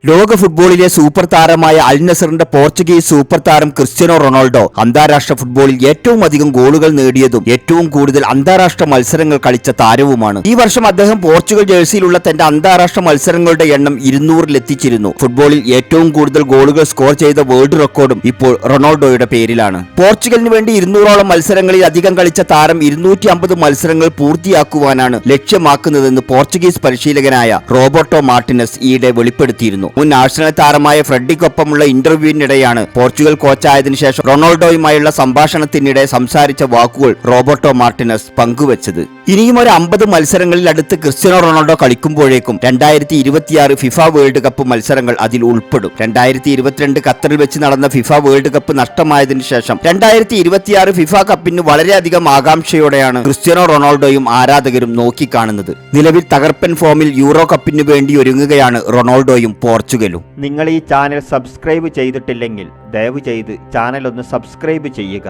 ലോക ഫുട്ബോളിലെ സൂപ്പർ താരമായ അൽ നസറിന്റെ പോർച്ചുഗീസ് സൂപ്പർ താരം ക്രിസ്ത്യാനോ റൊണാൾഡോ അന്താരാഷ്ട്ര ഫുട്ബോളിൽ ഏറ്റവും അധികം ഗോളുകൾ നേടിയതും ഏറ്റവും കൂടുതൽ അന്താരാഷ്ട്ര മത്സരങ്ങൾ കളിച്ച താരവുമാണ്. ഈ വർഷം അദ്ദേഹം പോർച്ചുഗൽ ജേഴ്സിയിലുള്ള തന്റെ അന്താരാഷ്ട്ര മത്സരങ്ങളുടെ എണ്ണം 200-ലെത്തിച്ചിരുന്നു. ഫുട്ബോളിൽ ഏറ്റവും കൂടുതൽ ഗോളുകൾ സ്കോർ ചെയ്ത വേൾഡ് റെക്കോർഡും ഇപ്പോൾ റൊണാൾഡോയുടെ പേരിലാണ്. പോർച്ചുഗലിന് വേണ്ടി 200ഓളം മത്സരങ്ങളിൽ അധികം കളിച്ച താരം 250 മത്സരങ്ങൾ പൂർത്തിയാക്കുവാനാണ് ലക്ഷ്യമാക്കുന്നതെന്ന് പോർച്ചുഗീസ് പരിശീലകനായ റോബർട്ടോ മാർട്ടിനസ് ഈയിടെ വെളിപ്പെടുത്തിയിരുന്നു. മുൻ നാഷണൽ താരമായ ഫ്രെഡിക്കൊപ്പമുള്ള ഇന്റർവ്യൂവിനിടെയാണ് പോർച്ചുഗൽ കോച്ചായതിനു ശേഷം റൊണാൾഡോയുമായുള്ള സംഭാഷണത്തിനിടെ സംസാരിച്ച വാക്കുകൾ റോബർട്ടോ മാർട്ടിനസ് പങ്കുവച്ചത്. ഇനിയും ഒരു 50 മത്സരങ്ങളിൽ അടുത്ത് ക്രിസ്ത്യാനോ റൊണാൾഡോ കളിക്കുമ്പോഴേക്കും 2026 ഫിഫ വേൾഡ് കപ്പ് മത്സരങ്ങൾ അതിൽ ഉൾപ്പെടും. 2022 ഖത്തറിൽ വെച്ച് നടന്ന ഫിഫ വേൾഡ് കപ്പ് നഷ്ടമായതിനു ശേഷം 2026 ഫിഫ കപ്പിന് വളരെയധികം ആകാംക്ഷയോടെയാണ് ക്രിസ്ത്യാനോ റൊണാൾഡോയും ആരാധകരും നോക്കിക്കാണുന്നത്. നിലവിൽ തകർപ്പൻ ഫോമിൽ യൂറോ കപ്പിന് വേണ്ടി ഒരുങ്ങുകയാണ് റൊണാൾഡോയും പോർച്ചുഗലും. നിങ്ങൾ ഈ ചാനൽ സബ്സ്ക്രൈബ് ചെയ്തിട്ടില്ലെങ്കിൽ ദയവ് ചെയ്ത് ചാനൽ ഒന്ന് സബ്സ്ക്രൈബ് ചെയ്യുക.